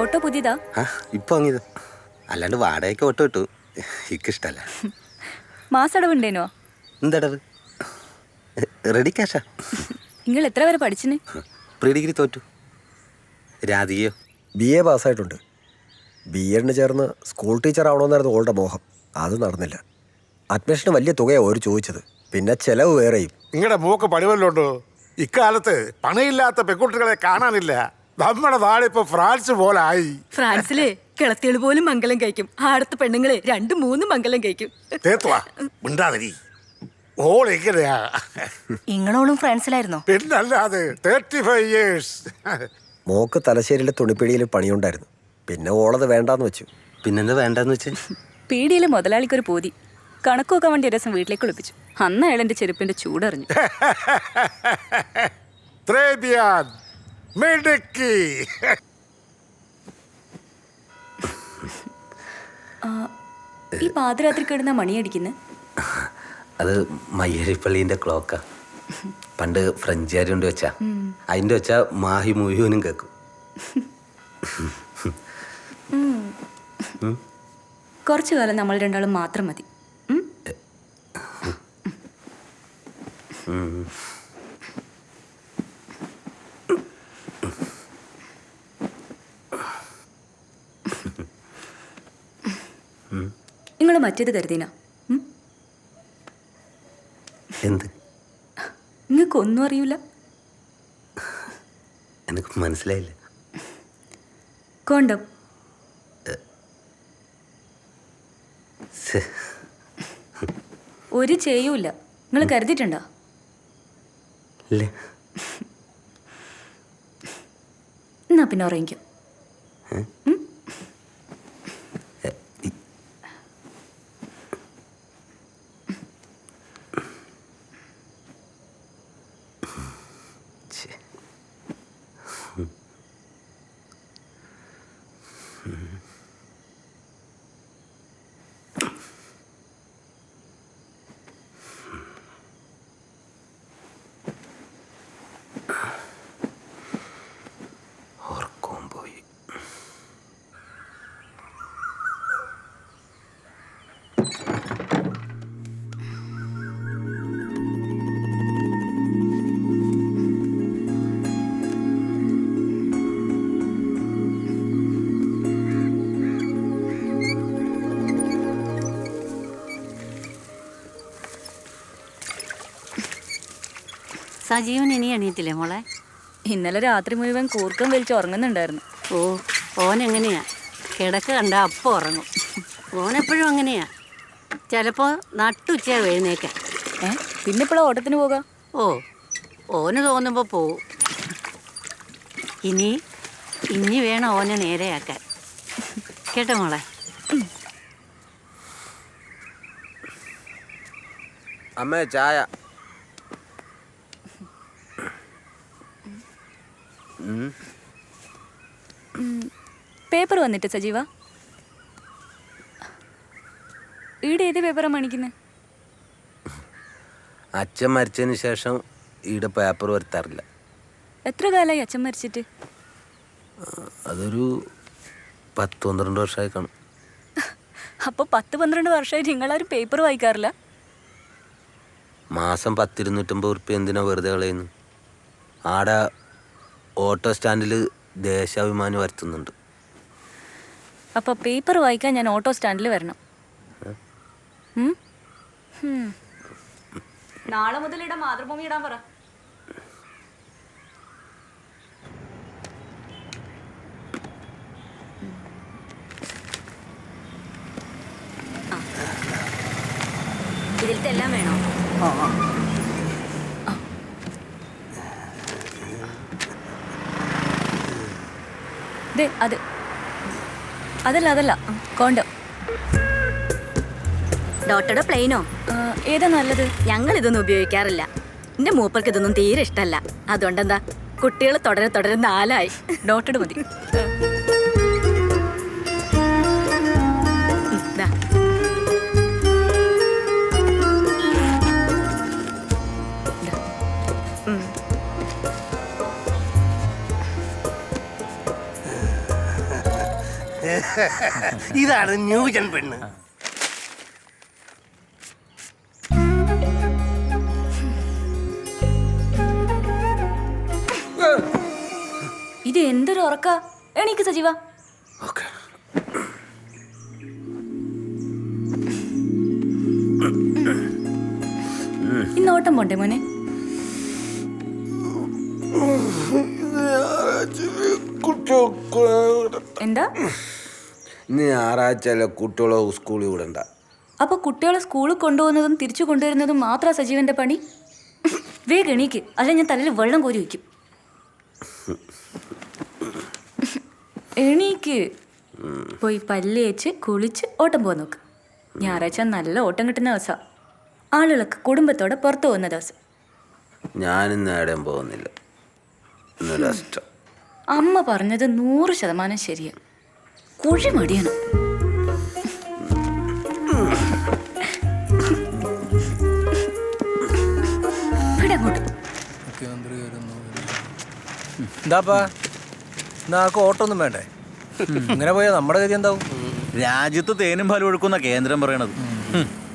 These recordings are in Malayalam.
ഓട്ടോ പുതിയതാ? ഇപ്പൊ വാങ്ങിയത്. അല്ലാണ്ട് വാടകയ്ക്ക് ഓട്ടോ ഇട്ടു. എനിക്കിഷ്ടല്ല. മാസടവുണ്ടേനോ? എന്തടവ്? റെഡി ക്യാഷാ. നിങ്ങൾ എത്ര വരെ പഠിച്ചിന്? പ്രീ ഡിഗ്രി തോറ്റു. രാധികയോ? BA പാസ്സായിട്ടുണ്ട്. BEഡിന് ചേർന്ന് സ്കൂൾ ടീച്ചർ ആവണമെന്നായിരുന്നു ഓളുടെ മോഹം. അത് നടന്നില്ല. അഡ്മിഷന് വലിയ തുകയാണ് ഓര് ചോദിച്ചത്. പിന്നെ ചെലവ് വേറെയും. നിങ്ങളുടെ മൂക്ക് പണിവല്ലോണ്ടോ? ഇക്കാലത്ത് പണിയില്ലാത്ത പെൺകുട്ടികളെ കാണാനില്ല. നമ്മുടെ നാടിപ്പോ ഫ്രാൻസ് പോലായി. ഫ്രാൻസിലെ കിളത്തികൾ പോലും മംഗലം കഴിക്കും. ആടത്തെ പെണ്ണുങ്ങളെ 2-3 മംഗലം കഴിക്കും. ഓളെങ്ങനെയാ? ഇങ്ങളോളും ഫ്രാൻസിലായിരുന്നോ? പിന്നല്ലാതെ 35 years. മോക്ക് തലശ്ശേരിയിലെ തുണിപ്പിടിയിൽ പണിയുണ്ടായിരുന്നു. പിന്നെ ഓളത് വേണ്ടാന്ന് വെച്ചു. പിന്നെന്താ വേണ്ടെന്ന് വെച്ച്? പീടിയിലെ മുതലാളിക്കൊരു പോതി. കണക്ക് നോക്കാൻ വേണ്ടി ഒരു ദിവസം വീട്ടിലേക്ക് വിളിപ്പിച്ചു. അന്ന് അയാൾ എൻ്റെ ചെരുപ്പിന്റെ ചൂടറിഞ്ഞു. ഈ പാതിരാത്രി കിടന്ന മണിയടിക്കുന്നത്? അത് മയ്യഴിപ്പള്ളീൻ്റെ ക്ലോക്കാ. പണ്ട് ഫ്രഞ്ചുകാർ കൊണ്ട് വെച്ചാ. അതിൻ്റെ വെച്ചാ മാഹി മുഴുവനും കേൾക്കും. കുറച്ചു കാലം നമ്മൾ രണ്ടാളും മാത്രം മതി. നിങ്ങൾ മറ്റേത് കരുതിനാ? എന്ത്? നിങ്ങൾക്കൊന്നും അറിയില്ല. എനിക്ക് മനസ്സിലായില്ല. കോണ്ടം. ഒരു ചെയ്യൂല. നിങ്ങൾ കരുതിയിട്ടുണ്ടോ? ഇല്ല. എന്നാ പിന്നെ ഉറങ്ങിക്കോ. സജീവൻ ഇനി എണീറ്റില്ലേ മോളെ? ഇന്നലെ രാത്രി മുഴുവൻ കൂർക്കം വലിച്ച് ഉറങ്ങുന്നുണ്ടായിരുന്നു. ഓനെങ്ങനെയാ? കിടക്ക കണ്ട അപ്പം ഉറങ്ങും. ഓനെപ്പോഴും അങ്ങനെയാ. ചിലപ്പോ നട്ടുച്ചയാ എഴുന്നേക്കാൻ. പിന്നെ ഇപ്പോഴാ ഓട്ടത്തിന് പോകാം? ഓന് തോന്നുമ്പോ പോവും. ഇനി വേണം ഓനെ നേരെയാക്കാൻ. കേട്ടോ മോളെ? അമ്മേ ചായ. പേപ്പർ വന്നിട്ട് സജീവ? ഈടെ ഏത് പേപ്പറാണ് മണിക്കുന്നത്? അച്ഛൻ മരിച്ചതിന് ശേഷം ഈടെ പേപ്പർ വരുത്താറില്ല. എത്ര കാലമായി അച്ഛൻ മരിച്ചിട്ട്? അതൊരു 10-12 വർഷമായി കാണും. അപ്പോൾ 10-12 വർഷമായിട്ട് നിങ്ങളാരും പേപ്പർ വായിക്കാറില്ല? മാസം 10-250 ഉറുപ്പ്യ എന്തിനാ വെറുതെ കളയുന്നു? ആടെ ഓട്ടോ സ്റ്റാൻഡിൽ ദേശാഭിമാനി വരുത്തുന്നുണ്ട്. അപ്പോൾ പേപ്പർ വായിക്കാൻ ഞാൻ ഓട്ടോ സ്റ്റാൻഡിൽ വരണം. നാളെ മുതൽ ഇടാൻ മാതൃഭൂമി ഇടാൻ പറ. ഇതിലത്തെ എല്ലാം വേണോ? അതല്ല കോണ്ടം. ഡോട്ടയുടെ പ്ലെയിനോ? ഏതാ നല്ലത്? ഞങ്ങൾ ഇതൊന്നും ഉപയോഗിക്കാറില്ല. എന്റെ മൂപ്പർക്ക് ഇതൊന്നും തീരെ ഇഷ്ടമല്ല. അതുകൊണ്ടെന്താ, കുട്ടികൾ തുടരെ 4 ആയി. ഡോട്ടഡ് മതി. ഇതാണ് ന്യൂജൻ പെണ്ണ്. ഇത് എന്തൊരു ഉറക്ക. എണീക്ക് സജീവ. ഓക്കെ. ഇന്ന് ഓട്ടം പോണ്ടേ മോനെ? എന്താ? ഇന്ന് ഞായറാഴ്ച കുട്ടികളെ സ്കൂളിൽ വിടണ്ട. അപ്പൊ കുട്ടികളെ സ്കൂളിൽ കൊണ്ടുപോകുന്നതും തിരിച്ചു കൊണ്ടുവരുന്നതും മാത്രമാ സജീവന്റെ പണി? വേഗം എണീക്ക്, അല്ല ഞാൻ തലയിൽ വെള്ളം കോരി വയ്ക്കും. എണീക്ക്. പോയി പല്ല് തേച്ച് കുളിച്ച് ഓട്ടം പോകാൻ നോക്ക്. ഞായറാഴ്ച നല്ല ഓട്ടം കിട്ടുന്ന ദിവസമാണ്. ആളുകളൊക്കെ കുടുംബത്തോടെ പുറത്തു പോകുന്ന ദിവസം. ഞാനിന്ന് എവിടെയും പോകുന്നില്ല. ഇന്നൊരു ഇഷ്ടം. അമ്മ പറഞ്ഞത് 100% ശരിയാ. കുഴി മടിയാണ്. ഇവിടെ അങ്ങോട്ട്. എന്താപ്പാ ആർക്കും ഓട്ടൊന്നും വേണ്ടേ? ഇങ്ങനെ പോയാൽ നമ്മുടെ ഗതി എന്താവും? രാജ്യത്ത് തേനും പാലും ഒഴുക്കുന്ന കേന്ദ്രം പറയണത്.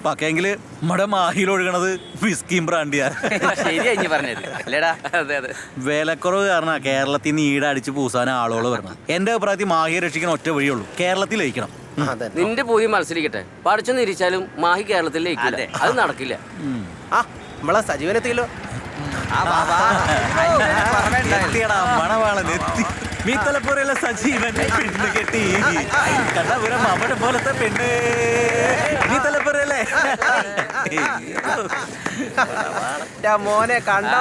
പക്കെങ്കില് നമ്മുടെ മാഹിയിൽ ഒഴുകണത് വിസ്കിയും ബ്രാൻഡിയാ. വിലക്കുറവ് കാരണം കേരളത്തിൽ നിന്ന് ഈട അടിച്ച് പൂസാൻ ആളുകൾ വരണം. എന്റെ അഭിപ്രായത്തിൽ മാഹിയെ രക്ഷിക്കാൻ ഒറ്റ വഴിയുള്ളൂ, കേരളത്തിൽ ലയിക്കണം. നിന്റെ പോയി മത്സരിക്കട്ടെ. പഠിച്ചു നിരിച്ചാലും മാഹി കേരളത്തിൽ ലയിക്കില്ല. അത് നടക്കില്ല. നമ്മളെ സജീവനെത്തിയല്ലോ. മീത്തലപ്പുറയിലെ സജീവൻ പെണ്ണ് കെട്ടി കണ്ണപുരം അവിടെ പോലത്തെ പെണ്ണ് മീത്തലപ്പുറയിലെ മോനെ കണ്ട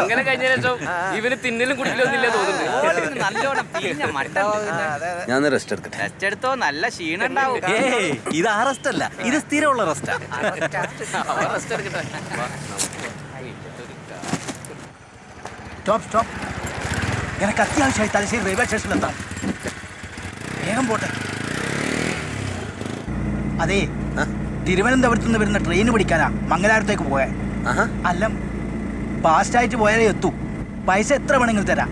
അങ്ങനെ കഴിഞ്ഞ ശേഷം ഇവന് തിന്നലും കുടിക്കലൊന്നുമില്ല തോന്നുന്നു. ഞാൻ റെസ്റ്റ് എടുക്കട്ടെ. ടെസ്റ്റ് എടുത്തോ, നല്ല ക്ഷീണം ഉണ്ടാവും. ഇത് ആ റെസ്റ്റ് അല്ല, ഇത് സ്ഥിരമുള്ള റെസ്റ്റാ. റെസ്റ്റ് എടുക്കട്ടെ. സ്റ്റോപ്പ്. എനിക്ക് അത്യാവശ്യമായി തലശ്ശേരി റെയിൽവേ സ്റ്റേഷനിലെത്താം. വേഗം പോട്ടെ. അതെ, തിരുവനന്തപുരത്ത് നിന്ന് വരുന്ന ട്രെയിൻ പിടിക്കാനാ മംഗലാപുരത്തേക്ക് പോയാൽ. അല്ല, ഫാസ്റ്റായിട്ട് പോയാലേ എത്തൂ. പൈസ എത്ര വേണമെങ്കിലും തരാം.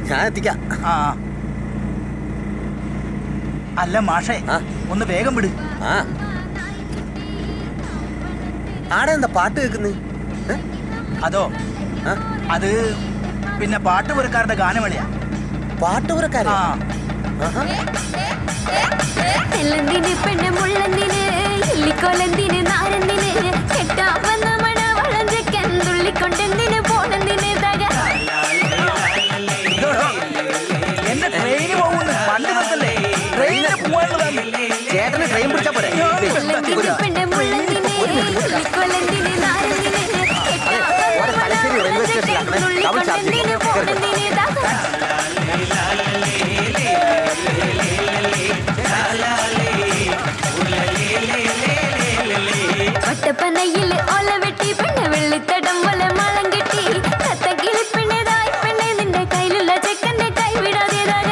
ഞാൻ എത്തിക്കാം. ആ, അല്ല മാഷേ, ഒന്ന് വേഗം വിട്. ആടെ എന്താ പാട്ട് കേൾക്കുന്നത്? അതോ, അത് പിന്നെ പാട്ടുപുരക്കാരുടെ ഗാനമേളയാ. പാട്ടുപുരക്കാരൻ? എല്ലന്തിന് പെണ്ണ് മുള്ളന്തിന് ഇല്ലിക്കൊലന്തിന് നാരന്തിന് കെട്ടാവന്ന മഴ വളഞ്ചക്കൻ തുള്ളിക്കൊണ്ടെന്തിന് പോണെന്തിന് തക എന്റെ ട്രെയിന് പോകുന്നു. പണ്ട് നിർത്തല്ലേ, ട്രെയിനിന് പോകാനുള്ളതാണ്. ചേട്ടന് ട്രെയിൻ പിടിച്ചാ പോരെ? എല്ലന്തിന് പെണ്ണ് മുള്ളന്തിന് ഇല്ലിക്കൊലന്തിന് നാരന്തിന് കെട്ടാവന്ന മഴ വളഞ്ചക്കൻ തുള്ളിക്കൊണ്ടെന്തിന് പോണെന്തിന് തക വട്ടപ്പനയിൽ ഒല വെട്ടി പെണ്ണ് വെള്ളിത്തടം പോലെ മളം കെട്ടി കത്തക്കിളി പെണ്ണേതായി പെണ്ണെ നിന്റെ കയ്യിലുള്ള ചെക്കന്റെ കൈവിടാതേതായ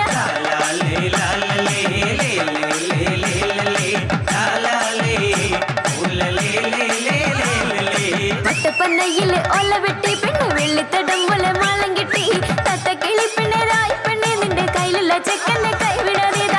വട്ടപ്പനയിൽ ഒല വെട്ടി പെണ്ണ് വെള്ളിത്തടം പോലെ മളം കെട്ടി കത്തക്കിളി പെണ്ണേതായി പെണ്ണെ നിന്റെ കയ്യിലുള്ള ചെക്കന്റെ കൈവിടാതേതായ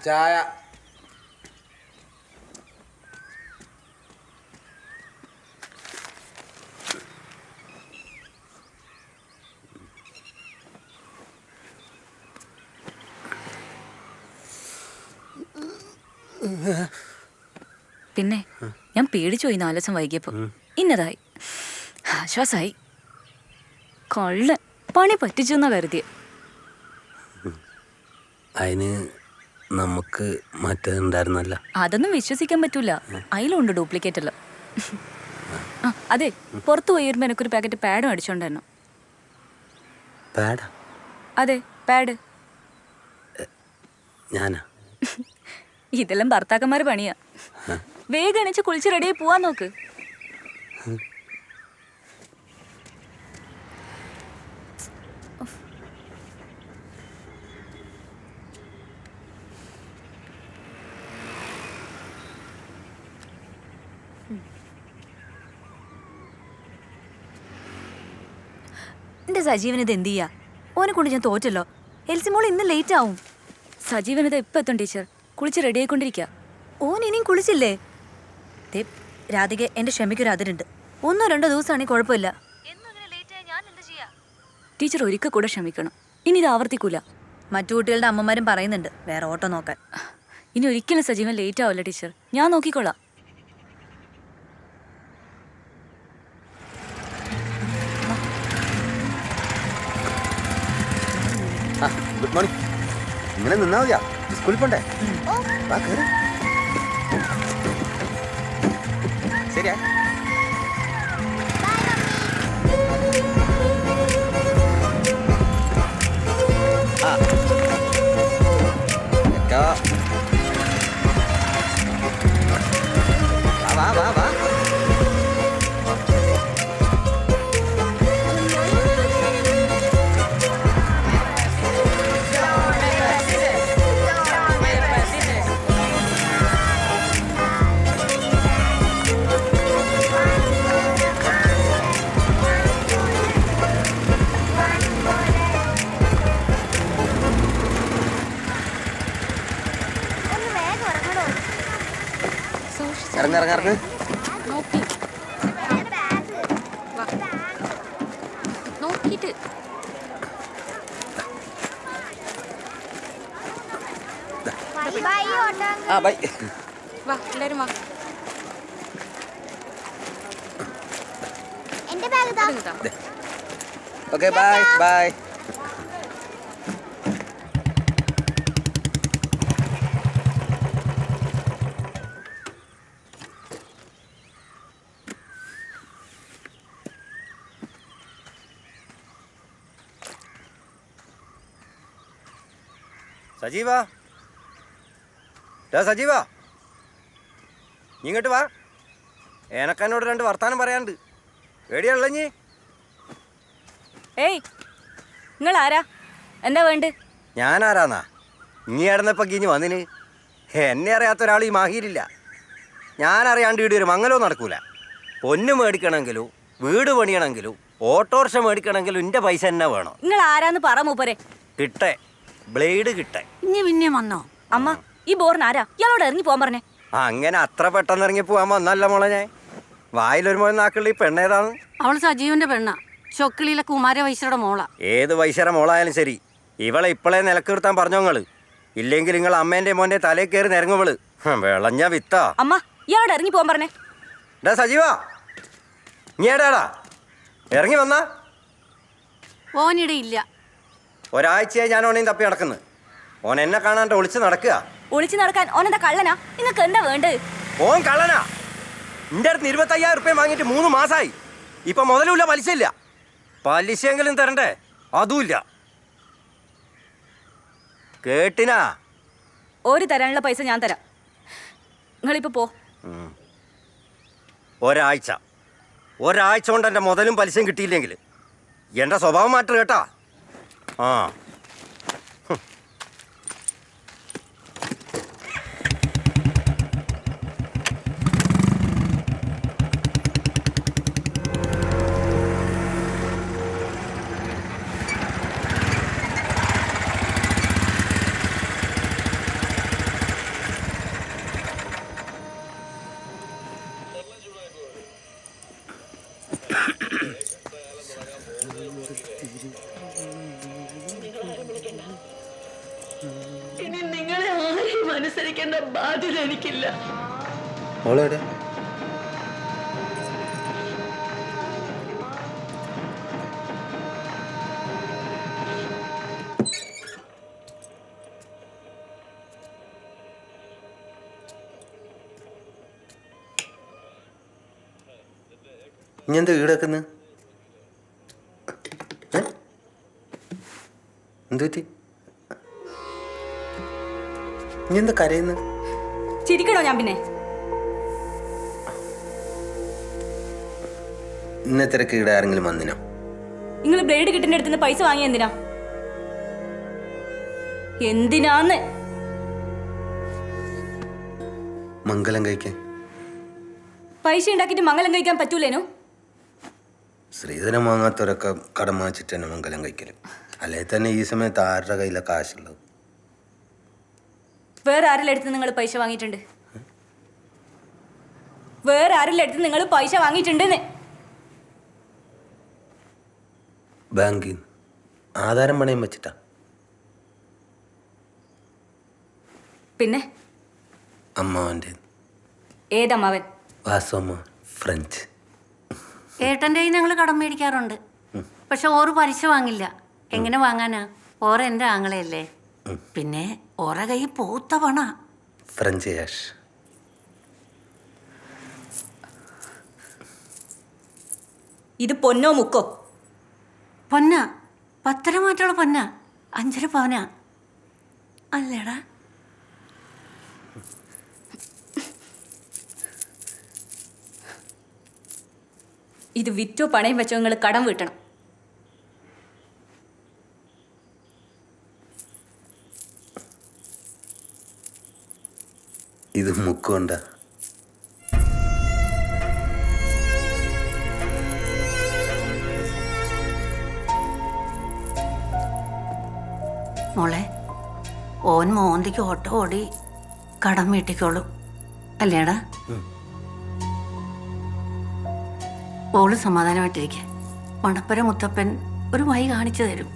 ചായ. പിന്നെ ഞാൻ പേടിച്ചു പോയി 4 ദിവസം വൈകിയപ്പോ. ഇന്നതായി, ആശ്വാസായി. കള്ളൻ പണി പറ്റിച്ചെന്നാ കരുതിയ. അതിന് നമുക്ക് മറ്റേതുണ്ടായിരുന്നല്ല. അതൊന്നും വിശ്വസിക്കാൻ പറ്റൂല. അതിലുണ്ട് ഡ്യൂപ്ലിക്കേറ്റ് എല്ലാം. ആ അതെ, പുറത്ത് പോയി വരുമ്പോൾ എനിക്കൊരു പാക്കറ്റ് പാഡ് മേടിച്ചോണ്ടായിരുന്നു. പാടാ? അതെ, പാഡ്. ഞാനാ? ഇതെല്ലാം ഭർത്താക്കന്മാര് പണിയാ. വേഗം എണിച്ച് കുളിച്ച് റെഡിയായി പോവാൻ നോക്ക്. എന്റെ സജീവൻ ഇത് എന്ത് ചെയ്യാ? ഓനെ കൊണ്ട് ഞാൻ തോറ്റല്ലോ. എൽസി മോൾ ഇന്ന് ലേറ്റ് ആവും. സജീവനത ഇപ്പം എത്തും ടീച്ചർ. കുളിച്ച് റെഡി ആയിക്കൊണ്ടിരിക്കുക. ഓൻ ഇനിയും കുളിച്ചില്ലേ? രാധിക, എന്റെ ക്ഷമയ്ക്കൊരു അതിരുണ്ട്. 1-2 ദിവസമാണെങ്കിൽ കുഴപ്പമില്ല. ടീച്ചർ ഒരിക്കൽ കൂടെ ക്ഷമിക്കണം. ഇനി ഇത് ആവർത്തിക്കൂല. മറ്റു കുട്ടികളുടെ അമ്മമാരും പറയുന്നുണ്ട് വേറെ ഓട്ടോ നോക്കാൻ. ഇനി ഒരിക്കലും സജീവൻ ലേറ്റ് ആവില്ല ടീച്ചർ. ഞാൻ നോക്കിക്കോളാം. Good morning. ഇങ്ങനെ നിന്നാ മതിയാ? സ്കൂളിൽ പോണ്ടേ? വാ കേറ്. ശരിയാ. വാ വാ വാ. ഇറങ്ങ്. നോക്കിട്ട് ആ ബൈ. വാ, എല്ലാരും വാ. Okay bye bye. സജീവാ, സജീവാ, ഇങ്ങോട്ട് വാ. എനക്കെന്നോട് 2 വർത്താനം പറയാനുണ്ട്. എവിടെയാണല്ലോ നീ? ഏയ്, നിങ്ങൾ ആരാ? എന്താ വേണ്ട? ഞാനാരാന്നാ? നീ ഇടന്നപ്പോ കിഞ്ഞ് വന്നിന്. എന്നെ അറിയാത്ത ഒരാൾ ഈ മാഹിയിലില്ല. ഞാനറിയാണ്ട് ഇവിടെ ഒരു മംഗലവും നടക്കൂല. പൊന്ന് മേടിക്കണമെങ്കിലും വീട് പണിയണമെങ്കിലും ഓട്ടോറിക്ഷ മേടിക്കണമെങ്കിലും എൻ്റെ പൈസ തന്നെ വേണം. നിങ്ങൾ ആരാന്ന് പറ മൂപ്പരെ. കിട്ടേ, ബ്ലേഡ് കിട്ടേ. ഇനി പിന്നെ വന്നോ? അമ്മ, ഈ ബോറിന് ആരാ? ഇയാളോട് ഇറങ്ങി പോകാൻ പറഞ്ഞേ. അങ്ങനെ അത്ര പെട്ടെന്ന് ഇറങ്ങി പോകാൻ വന്നല്ല മോളെ ഞാൻ. വായിലൊരു മോൻ നാക്കുള്ള ഈ പെണ്ണേതാണ്? അവള് സജീവന്റെ പെണ്ണ, ചൊക്കിളിയിലെ കുമാര വൈശ്യരുടെ മോള. ഏത് വൈശ്യര മോളായാലും ശരി, ഇവളെ ഇപ്പോഴേ നിലക്കിർത്താൻ പറഞ്ഞോങ്ങള്. ഇല്ലെങ്കിൽ നിങ്ങൾ അമ്മേന്റെ മോന്റെ തലയിൽ കയറി നിരങ്ങുവള്. വിളഞ്ഞ വിത്താ. അമ്മ, ഇയാളോട് ഇറങ്ങി പോകാൻ പറഞ്ഞേ. ഡാ സജീവാ, നീ ഏടാടാ? ഇറങ്ങി വന്നാ? ഓനിടയില്ല. ഒരാഴ്ചയായി ഞാൻ ഓനെയും തപ്പി നടക്കുന്നു. ഓൻ എന്നെ കാണാണ്ട് ഒളിച്ച് നടക്കുക. ഒളിച്ചു നടക്കാൻ ഓനെന്താ കള്ളനാ? നിങ്ങൾക്ക് എന്താ വേണ്ടത്? ഓൻ കള്ളനാ. എൻ്റെ അടുത്ത് 25,000 റുപ്യ വാങ്ങിയിട്ട് 3 മാസമായി. ഇപ്പൊ മുതലുമില്ല, പലിശ ഇല്ല. പലിശയെങ്കിലും തരണ്ടേ? അതുമില്ല. കേട്ടിനാ? ഒരു തരാനുള്ള പൈസ ഞാൻ തരാം. നിങ്ങളിപ്പോ പോ. ഒരാഴ്ച കൊണ്ട് എൻ്റെ മുതലും പലിശയും കിട്ടിയില്ലെങ്കിൽ എൻ്റെ സ്വഭാവം മാറ്റം കേട്ടാ. ആ ഇനി നിങ്ങളെ ആരെയും അനുസരിക്കേണ്ട ബാധ്യത എനിക്കില്ല. മോളെവിടെ? ഇനി എന്താ ഈടാക്കുന്നു? എന്തു പറ്റി? ഇനി എന്താ കരയുന്നു? ചിരിക്കണോ ഞാൻ പിന്നെ? ഇന്നത്തിരക്ക് ഈടെ ആരെങ്കിലും വന്നിനോ? നിങ്ങൾ ബ്ലേഡ് കിട്ടുന്ന അടുത്തുനിന്ന് പൈസ വാങ്ങിയ എന്തിനാ? എന്തിനാന്ന്? മംഗലം കഴിക്കാൻ. പൈസ ഉണ്ടാക്കിയിട്ട് മംഗലം കഴിക്കാൻ പറ്റൂലേനോ? സ്ത്രീധനം വാങ്ങാത്തവരൊക്കെ കടം വാങ്ങിച്ചിട്ട് തന്നെ മംഗലം കഴിക്കല്. അല്ലെ തന്നെ ഈ സമയത്ത് ആരുടെ കയ്യിലെ കാശുള്ളത്? വേറെ ആരെല്ലാം അടുത്ത് നിങ്ങൾ പൈസ വാങ്ങിയിട്ടുണ്ട്? വേറെ ആരെല്ലാം അടുത്ത് നിങ്ങൾ പൈസ വാങ്ങിയിട്ടുണ്ടെന്ന്? ബാങ്കിൽ നിന്ന് ആധാരം പണയം വെച്ചിട്ടാ. പിന്നെ അമ്മാവൻ്റെ. ഏതമ്മാവൻ? വാസമ്മ, ഫ്രഞ്ച്. ഏട്ടൻ്റെ കയ്യിൽ ഞങ്ങൾ കടം മേടിക്കാറുണ്ട്. പക്ഷെ ഓറ് പലിശ വാങ്ങില്ല. എങ്ങനെ വാങ്ങാനാ? ഓറ എൻ്റെ ആങ്ങളയല്ലേ. പിന്നെ ഓറ കൈ പൂത്ത പണ. French cash. ഇത് പൊന്നോ മുക്കോ? പൊന്ന. 10 മാറ്റുള്ള പൊന്ന. 5 പവനാ അല്ലേടാ? ഇത് വിറ്റോ പണയം വെച്ചോ നിങ്ങൾ കടം വീട്ടണം. ഇത് മുക്കുണ്ട. മോളെ, ഓൻ മോന്തിക്ക് ഓട്ടോ ഓടി കടം വീട്ടിക്കോളൂ അല്ലേടാ? ഓള് സമാധാനമായിട്ടിരിക്കെ. മണപ്പര മുത്തപ്പൻ ഒരു വഴി കാണിച്ചു തരും.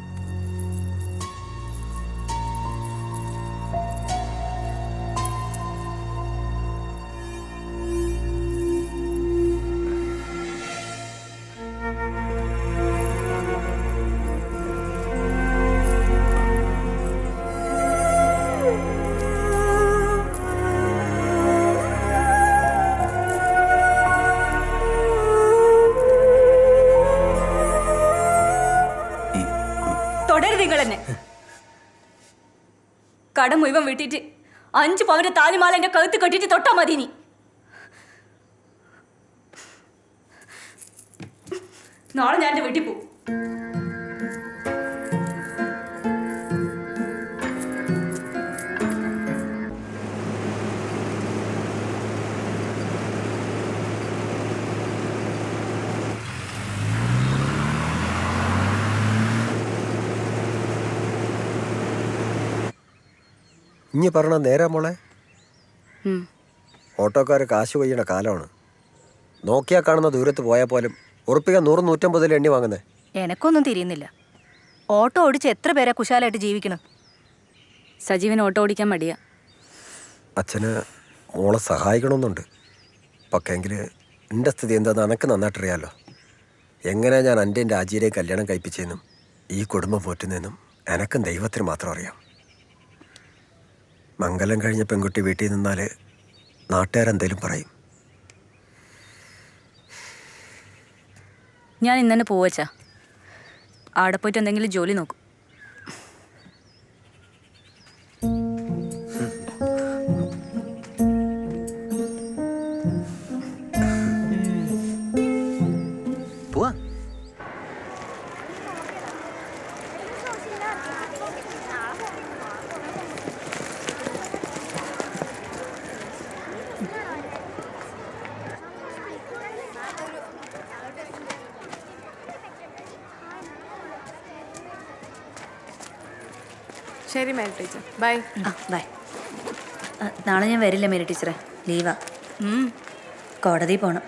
തുടരുത് നിങ്ങൾ തന്നെ. കടം മുഴുവൻ വീട്ടിട്ട് 5 പവന്റെ താലിമാല എന്റെ കഴുത്ത് കെട്ടിട്ട് തൊട്ടാ മതി. നീ നാളെ ഞാൻ എന്റെ വീട്ടിൽ പോകും. ഇനി പറഞ്ഞ നേരാ മോളെ. ഓട്ടോക്കാർ കാശ് കൊയ്യണ കാലമാണ്. നോക്കിയാൽ കാണുന്ന ദൂരത്ത് പോയാൽ പോലും ഉറപ്പിക്ക 100-150 എണ്ണി വാങ്ങുന്നേ. എനക്കൊന്നും തിരിയുന്നില്ല. ഓട്ടോ ഓടിച്ച് എത്ര പേരാ കുശാലായിട്ട് ജീവിക്കണം? സജീവൻ ഓട്ടോ ഓടിക്കാൻ മടിയാ. അച്ഛന് മോളെ സഹായിക്കണമെന്നുണ്ട്. പക്ഷേങ്കിൽ എൻ്റെ സ്ഥിതി എന്താണെന്ന് എനിക്ക് നന്നായിട്ടറിയാമല്ലോ. എങ്ങനെ ഞാൻ എൻ്റെ രാജിയിലേക്ക് കല്യാണം കഴിപ്പിച്ചതെന്നും ഈ കുടുംബം പോറ്റുന്നതെന്നും എനക്കും ദൈവത്തിന് മാത്രം അറിയാം. മംഗലം കഴിഞ്ഞ പെൺകുട്ടി വീട്ടിൽ നിന്നാൽ നാട്ടുകാരെന്തേലും പറയും. ഞാൻ ഇന്ന് തന്നെ പോവച്ചാ. ആടെ പോയിട്ട് എന്തെങ്കിലും ജോലി നോക്കും. പോവാ. ശരി മേരി ടീച്ചർ, ബൈ. ബൈ. നാളെ ഞാൻ വരില്ല മേരി ടീച്ചറെ, ലീവാ. കോടതി പോകണം.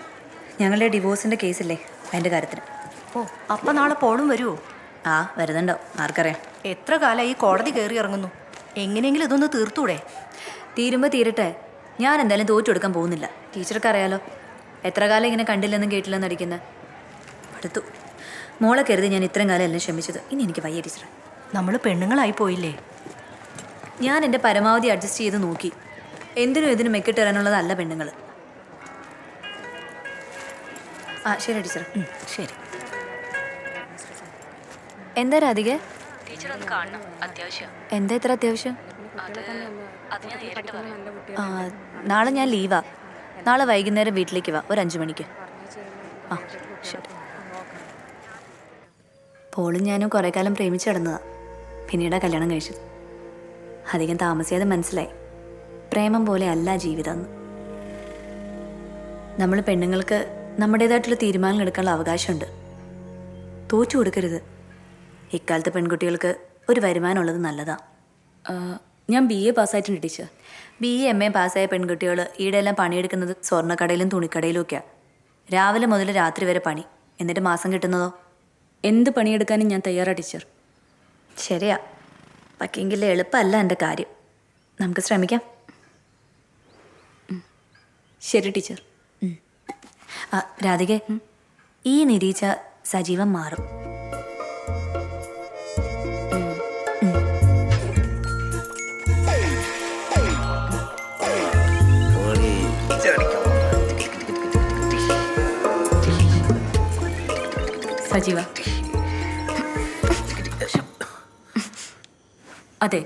ഞങ്ങളുടെ ഡിവോഴ്സിൻ്റെ കേസില്ലേ, അതിൻ്റെ കാര്യത്തിന്. ഓ, അപ്പം നാളെ പോളും വരുമോ? ആ, വരുന്നുണ്ടോ ആർക്കറിയാം. എത്ര കാലം ഈ കോടതി കയറി ഇറങ്ങുന്നു. എങ്ങനെയെങ്കിലും ഇതൊന്ന് തീർത്തൂടെ? തീരുമ്പോൾ തീരട്ടെ. ഞാൻ എന്തായാലും തോറ്റു കൊടുക്കാൻ പോകുന്നില്ല. ടീച്ചർക്ക് അറിയാലോ, എത്ര കാലം ഇങ്ങനെ കണ്ടില്ലെന്നും കേട്ടില്ലെന്ന് അടിക്കുന്നത്. അടുത്തു മോളെ കരുതി ഞാൻ ഇത്രയും കാലം എല്ലാം ക്ഷമിച്ചത്. ഇനി എനിക്ക് വയ്യ ടീച്ചറെ. നമ്മൾ പെണ്ണുങ്ങളായി പോയില്ലേ? ഞാൻ എൻ്റെ പരമാവധി അഡ്ജസ്റ്റ് ചെയ്ത് നോക്കി. എന്തിനും ഇതിനും മെക്കിട്ട് തരാനുള്ളതല്ല പെണ്ണുങ്ങൾ. ആ ശരി ടീച്ചർ. ശരി. എന്താ രാധികെ? ടീച്ചർ ഒന്ന് കാണണം, അത്യാവശ്യം. എന്താ ഇത്ര അത്യാവശ്യം? അത് ഞാൻ നേരിട്ട് പറയാം. ആ, നാളെ ഞാൻ ലീവാ. നാളെ വൈകുന്നേരം വീട്ടിലേക്ക് വാ, ഒരു 5 മണിക്ക്. ആ ശരി. പോളും ഞാനും കുറേ കാലം പ്രേമിച്ച് കിടന്നതാ. പിന്നീടാ കല്യാണം കഴിച്ചത്. അധികം താമസിയാതെ മനസ്സിലായി, പ്രേമം പോലെ അല്ല ജീവിതം എന്ന്. നമ്മൾ പെണ്ണുങ്ങൾക്ക് നമ്മുടേതായിട്ടുള്ള തീരുമാനങ്ങൾ എടുക്കാനുള്ള അവകാശമുണ്ട്. തോറ്റു കൊടുക്കരുത്. ഇക്കാലത്തെ പെൺകുട്ടികൾക്ക് ഒരു വരുമാനമുള്ളത് നല്ലതാ. ഞാൻ BA പാസ്സായിട്ടുണ്ട് ടീച്ചർ. BA MA പാസ്സായ പെൺകുട്ടികൾ ഈടെല്ലാം പണിയെടുക്കുന്നത് സ്വർണ്ണക്കടയിലും തുണിക്കടയിലും ഒക്കെയാണ്. രാവിലെ മുതൽ രാത്രി വരെ പണി, എന്നിട്ട് മാസം കിട്ടുന്നതോ? എന്ത് പണിയെടുക്കാനും ഞാൻ തയ്യാറാ ടീച്ചർ. ശരിയാ, പക്ഷെങ്കിൽ എളുപ്പമല്ല എൻ്റെ കാര്യം. നമുക്ക് ശ്രമിക്കാം. ശരി ടീച്ചർ. ആ രാധികെ, ഈ നിരീച്ച സജീവം മാറും. സജീവ, അതെ,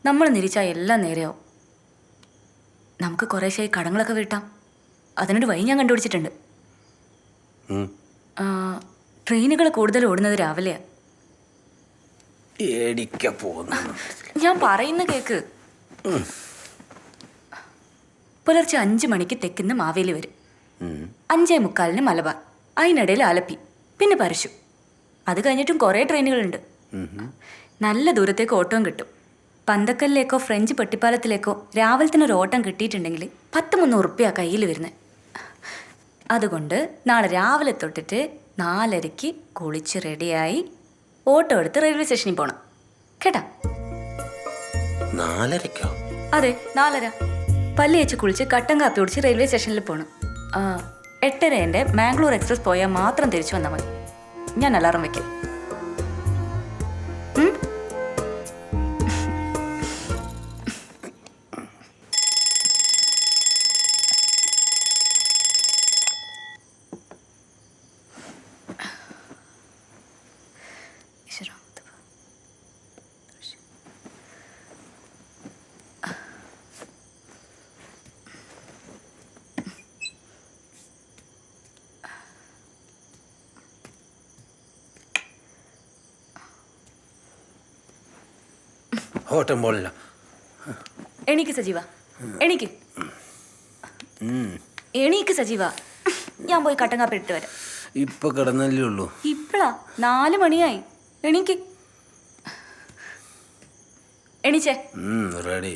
നമ്മൾ നിരീച്ചാൽ എല്ലാം നേരെയാവും. നമുക്ക് കുറേശ്ശായി കടങ്ങളൊക്കെ വീട്ടാം. അതിനൊരു വഴി ഞാൻ കണ്ടുപിടിച്ചിട്ടുണ്ട്. ട്രെയിനുകൾ കൂടുതൽ ഓടുന്നത് രാവിലെയാണ്. ഞാൻ പറയുന്ന കേക്ക്. പുലർച്ചെ 5 മണിക്ക് തെക്കുന്ന് മാവേലി വരും. 5:45 മലബാർ, അതിനിടയിൽ ആലപ്പി, പിന്നെ പരശു. അത് കഴിഞ്ഞിട്ടും കുറേ ട്രെയിനുകളുണ്ട്. നല്ല ദൂരത്തേക്ക് ഓട്ടവും കിട്ടും. പന്തക്കല്ലിലേക്കോ ഫ്രഞ്ച് പെട്ടിപ്പാലത്തിലേക്കോ രാവിലത്തിന് ഒരു ഓട്ടം കിട്ടിയിട്ടുണ്ടെങ്കിൽ 10-300 റുപ്യ കയ്യിൽ വരുന്നത്. അതുകൊണ്ട് നാളെ രാവിലെ തൊട്ടിട്ട് 4:30 കുളിച്ച് റെഡിയായി ഓട്ടോ എടുത്ത് റെയിൽവേ സ്റ്റേഷനിൽ പോകണം. കേട്ടാ? 4:30? അതെ, 4:30. പല്ല് വെച്ച് കുളിച്ച് കട്ടൻ കാപ്പി കുടിച്ച് റെയിൽവേ സ്റ്റേഷനിൽ പോകണം. 8:30 മാംഗ്ലൂർ എക്സ്പ്രസ് പോയാൽ മാത്രം തിരിച്ചു വന്നാൽ മതി. ഞാൻ അലാറം വയ്ക്കും. ഓട്ടം പോലില്ല. എണീക്ക് സജീവ, എണീക്ക്. എണീക്ക് സജീവ, ഞാൻ പോയി കട്ടൻ കാപ്പി ഇട്ട് വരാം. ഇപ്പൊ കിടന്നല്ലേ ഉള്ളൂ. ഇപ്പളാ 4 മണിയായി. എണീക്ക്. എണീച്ചേ. റെഡി.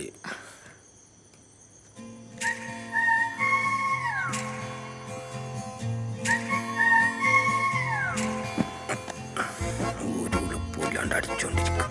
ഒരു ഉളുപ്പില്ലാണ്ട് അടിച്ചോണ്ടിരിക്കും.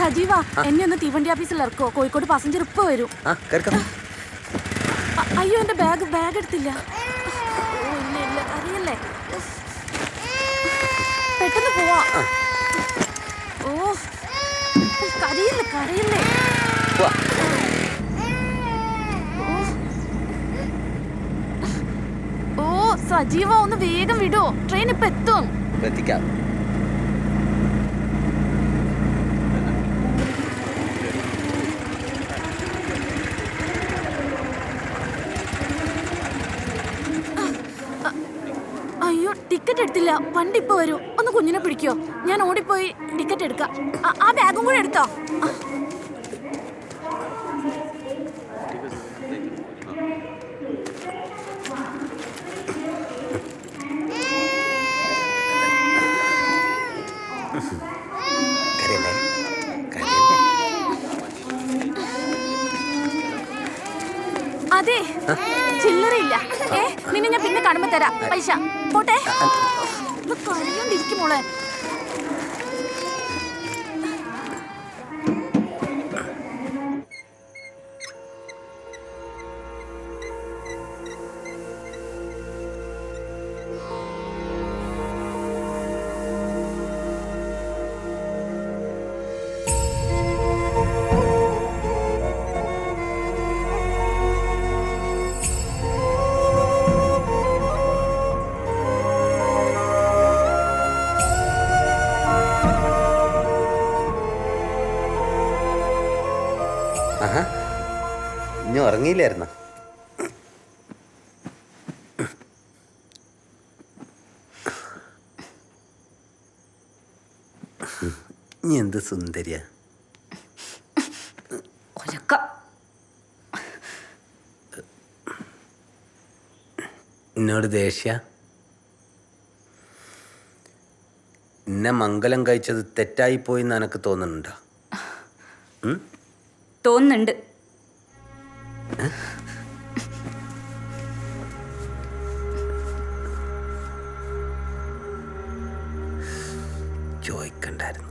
സജീവ, എന്നെ ഒന്ന് തീവണ്ടി ഓഫീസിൽ ഇറക്കോ. കോഴിക്കോട് പാസഞ്ചർ ഇപ്പൊ വരും. അയ്യോ, എന്റെ ബാഗ് എടുത്തില്ല. ഇല്ല, അറിയല്ലേ. പെട്ടെന്ന് പോവാ. ഓ, കരയില്ലേ. ഓ സജീവ, ഒന്ന് വേഗം വിടോ. ട്രെയിൻ ഇപ്പൊ എത്തും. എത്തിക്കാം. ടിക്കറ്റ് എടുത്തില്ല. വണ്ടി ഇപ്പൊ വരൂ. ഒന്ന് കുഞ്ഞിനെ പിടിക്കോ? ഞാൻ ഓടിപ്പോയി ടിക്കറ്റ് എടുക്കാം. ആ ബാഗും കൂടെ എടുത്തോ. കരയല്ലേ? കരയല്ലേ? അതെ, ചില്ലറയില്ല. നിന്നെ ഞാൻ പിന്നെ കാണുമ്പോ തരാം പൈസ. പോട്ടെ. കരയോണ്ടിരിക്കും മോളെ. ആഹാ, ഇനി ഉറങ്ങിയില്ലായിരുന്ന? നീ എന്ത് സുന്ദരിയാ. എന്നോട് ദേഷ്യ? എന്നെ മംഗലം കഴിച്ചത് തെറ്റായിപ്പോയി എന്ന് എനക്ക് തോന്നുന്നുണ്ടോ? തോന്നുന്നുണ്ട്. ചോദിക്കണ്ടായിരുന്നു.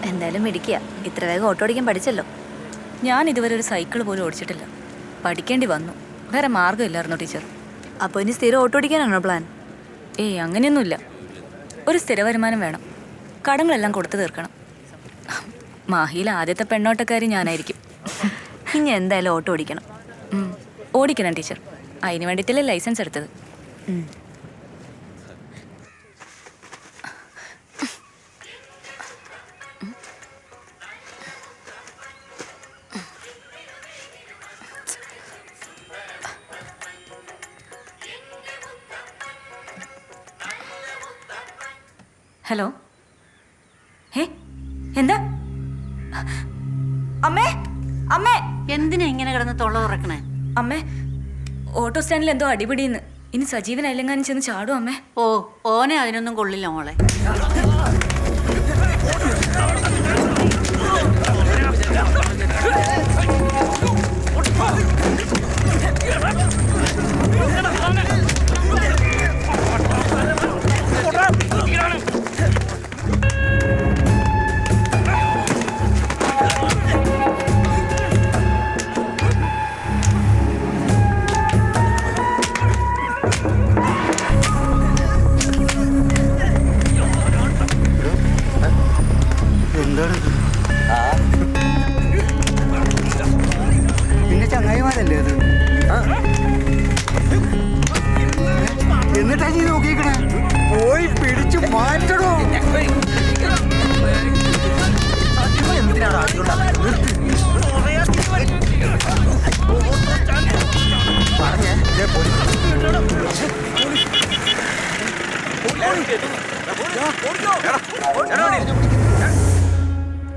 എന്തായാലും മിടിക്കുക. ഇത്ര വേഗം ഓട്ടോ ഓടിക്കാൻ പഠിച്ചല്ലോ. ഞാൻ ഇതുവരെ ഒരു സൈക്കിൾ പോലും ഓടിച്ചിട്ടില്ല. പഠിക്കേണ്ടി വന്നു. വേറെ മാർഗ്ഗമില്ലായിരുന്നു ടീച്ചർ. അപ്പോൾ ഇനി സ്ഥിരം ഓട്ടോ ഓടിക്കാനാണോ പ്ലാൻ? ഏയ് അങ്ങനെയൊന്നുമില്ല. ഒരു സ്ഥിര വരുമാനം വേണം. കടങ്ങളെല്ലാം കൊടുത്തു തീർക്കണം. മാഹിയിൽ ആദ്യത്തെ പെണ്ണോട്ടക്കാരി ഞാനായിരിക്കും. ഇനി എന്തായാലും ഓട്ടോ ഓടിക്കണം. ഓടിക്കണം ടീച്ചർ. അതിന് വേണ്ടിയിട്ടല്ലേ ലൈസൻസ് എടുത്തത്. ഹലോ, എന്താ അമ്മേ? അമ്മേ, എന്തിനാ ഇങ്ങനെ കിടന്ന് തൊള്ള തുറക്കണേ? അമ്മേ, ഓട്ടോ സ്റ്റാൻഡിൽ എന്തോ അടിപിടിയെന്ന്. ഇനി സജീവൻ അയലെങ്ങാനും ചെന്ന് ചാടും അമ്മേ. ഓ, ഓനെ അതിനൊന്നും കൊള്ളില്ല മോളെ.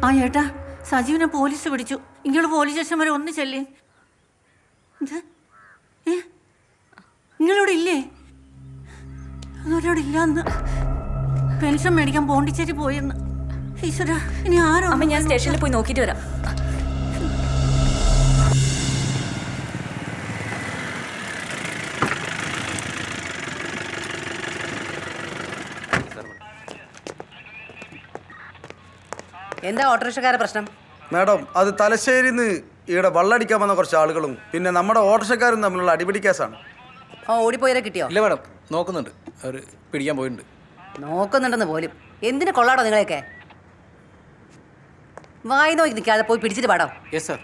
ആ ചേട്ടാ സജീവിനെ പോലീസ് പിടിച്ചു. ഇങ്ങോട്ട് പോലീസ് സ്റ്റേഷൻ വരെ ഒന്ന് ചെല്ലേ. നിങ്ങളിവിടെ ഇല്ലേ? ഒരാവിടെ ഇല്ലാന്ന്. പെൻഷൻ മേടിക്കാൻ പോണ്ടിച്ചേരി പോയെന്ന്. ഈശ്വര, ഇനി ആരോ. അമ്മ ഞാൻ സ്റ്റേഷനിൽ പോയി നോക്കിയിട്ട് വരാം. എന്താ ഓട്ടോറിക്ഷക്കാരുടെ പ്രശ്നം? മാഡം, അത് തലശ്ശേരിന്ന് ഇവിടെ വള്ളടിക്കാൻ വന്ന കുറച്ച് ആളുകളും പിന്നെ നമ്മുടെ ഓട്ടോറിക്ഷക്കാരും തമ്മിലുള്ള അടിപിടി കേസാണ്. ഓടിപ്പോയവരെ കിട്ടിയോ? ഇല്ല മാഡം, നോക്കുന്നുണ്ട്. അവർ പിടിക്കാൻ പോയിട്ടുണ്ട്. നോക്കുന്നുണ്ടെന്ന് പോലും. എന്തിനു കൊള്ളാടോ നിങ്ങളെയൊക്കെ? വായി നോക്കി നിൽക്കാതെ പോയി പിടിച്ചിട്ട് പാടോ. Yes sir.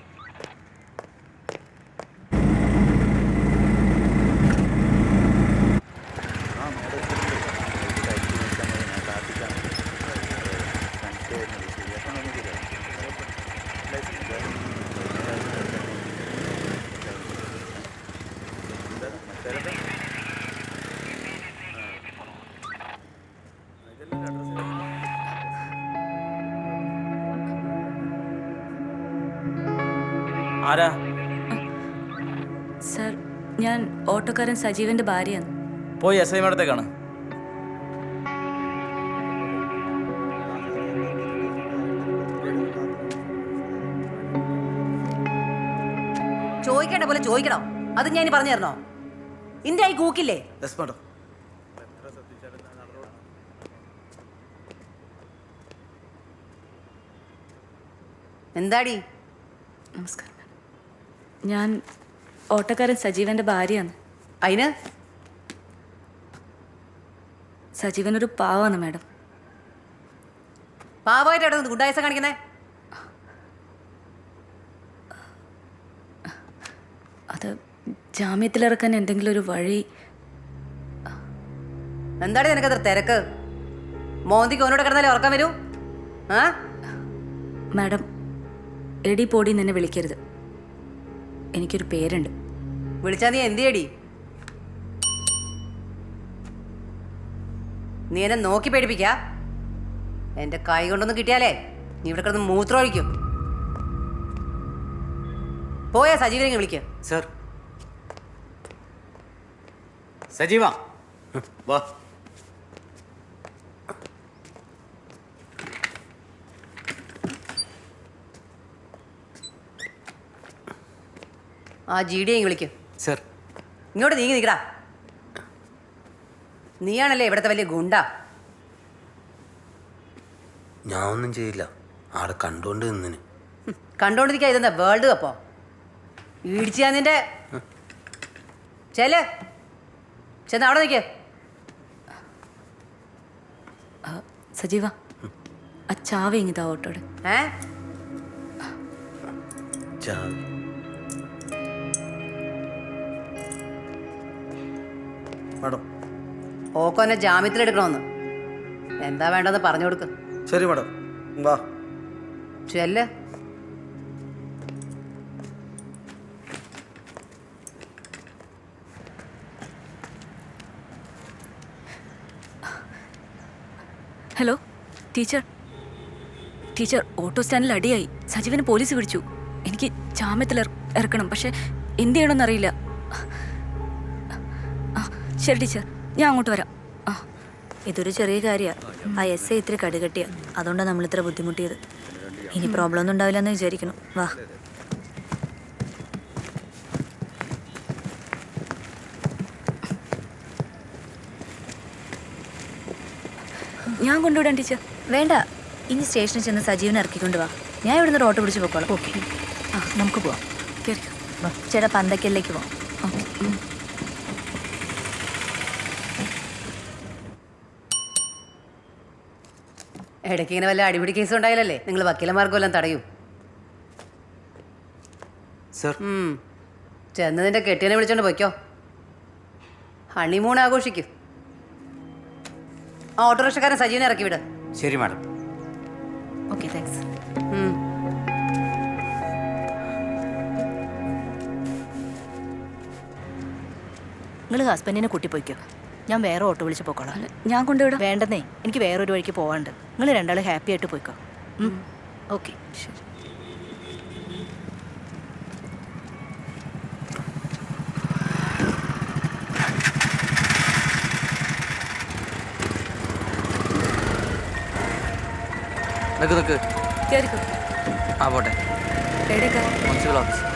ആരാ? സർ, ഞാൻ ഓട്ടോക്കാരൻ സജീവന്റെ ഭാര്യയാണ്. പോയി എസ് ഐ മേഡത്തേക്കാണ്. ചോദിക്കേണ്ട പോലെ ചോദിക്കണോ? അത് ഞാൻ ഇനി പറഞ്ഞു തരണോ? ഇന്റെ ആയി കൂക്കില്ലേ? Yes madam. എന്താടി? നമസ്കാരം. ഞാൻ ഓട്ടോക്കാരൻ സജീവന്റെ ഭാര്യയാണ്. അതിന് സജീവൻ ഒരു പാവാണ് മാഡം. പാവമായിട്ടാണ് ഗുണ്ടായസം കാണിക്കുന്നേ? അത് ജാമ്യത്തിലിറക്കാൻ എന്തെങ്കിലും ഒരു വഴി. എന്താടി നിനക്കത്ര തിരക്ക്? മോന്തിക്ക് ഓനോട് കിടന്നാലേ ഉറക്കാൻ വരൂ? ആ മാഡം, എടി പോടി എന്നെ വിളിക്കരുത്. എനിക്കൊരു പേരുണ്ട്. വിളിച്ചാ നീ എന്ത് ചെയ്യടി? നീ എന്നെ നോക്കി പേടിപ്പിക്ക. എന്റെ കൈ കൊണ്ടൊന്നും കിട്ടിയാലേ നീ ഇവിടെ കിടന്ന് മൂത്രമൊഴിക്കും. പോയാ സജീവനെ വിളിക്കുക. സാർ. സജീവ വാ. ആ GD വിളിക്കും. സാർ. ഇങ്ങോട്ട് നീങ്ങി നിൽക്കടാ. നീയാണല്ലേ ഇവിടുത്തെ വലിയ ഗുണ്ട. ഞാൻ ഒന്നും ചെയ്യില്ല. ആടെ കണ്ടോണ്ട് നിന്നിന്. കണ്ടോണ്ടിരിക്കാ. ഇതെന്താ വേൾഡ് കപ്പോ? ഇടിച്ചാ നിന്റെ ചെല്ല്. ചെന്ന് അവിടെ നിൽക്ക്. സജീവ, ആ ചാവി ഇങ്ങിതാ ഓട്ടോടെ. ചാവി മാഡം. ഓക്കോനെ ജാമ്യത്തിലെടുക്കണമെന്ന്. എന്താ വേണ്ടെന്ന് പറഞ്ഞു കൊടുക്ക്. ശരി മാഡം, വാ. ചെല്ല്. Hello teacher. ടീച്ചർ, ഓട്ടോ സ്റ്റാൻഡിൽ അടിയായി. സജീവനെ പോലീസ് പിടിച്ചു. എനിക്ക് ജാമ്യത്തിൽ ഇറക്കണം. പക്ഷെ എന്ത് ചെയ്യണമെന്നറിയില്ല. ശരി ടീച്ചർ, ഞാൻ അങ്ങോട്ട് വരാം. ഇതൊരു ചെറിയ കാര്യമാണ്. ആ SI ഇത്തിരി കടുകട്ടിയ. അതുകൊണ്ടാണ് നമ്മളിത്ര ബുദ്ധിമുട്ടിയത്. ഇനി പ്രോബ്ലം ഒന്നും ഉണ്ടാവില്ല എന്ന് വിചാരിക്കണം. വാ. ഞാൻ കൊണ്ടുവിടാം ടീച്ചർ. വേണ്ട, ഇനി സ്റ്റേഷനിൽ ചെന്ന് സജീവനെ ഇറക്കിക്കൊണ്ട് വാ. ഞാൻ ഇവിടുന്ന് ഒരു ഓട്ടോ പിടിച്ച് പോക്കോളാം. ഓക്കെ, നമുക്ക് പോവാം. വാ ചേട്ടാ, പന്തക്കലിലേക്ക് പോവാം. ഇടയ്ക്ക് ഇങ്ങനെ വല്ല അടിപിടി കേസ് ഉണ്ടായാലല്ലേ നിങ്ങൾ വക്കീലന്മാർക്കും എല്ലാം തടയൂ. ചെന്ന് നിന്റെ കെട്ടിയനെ വിളിച്ചോണ്ട് പോയിക്കോ. ഹണിമൂൺ ആഘോഷിക്കും. ആ ഓട്ടോറിക്ഷക്കാരൻ സജീവനെ ഇറക്കി വിട്. ശരി മാഡം. Okay, thanks. നിങ്ങൾ ഹസ്ബൻഡിനെ കൂട്ടി പോയിക്കോ. ഞാൻ വേറെ ഓട്ടോ വിളിച്ച് പോക്കോളാം. ഞാൻ കൊണ്ടുവിടാം. വേണ്ടെന്നേ, എനിക്ക് വേറൊരു വഴിക്ക് പോവാണ്ട്. നിങ്ങൾ രണ്ടാളും ഹാപ്പി ആയിട്ട് പോയിക്കോ. ഓക്കെ, ശരി. നിക്ക് കേറിക്കോ. ആ പോട്ടെ. എവിടേക്കാ? Municipal office.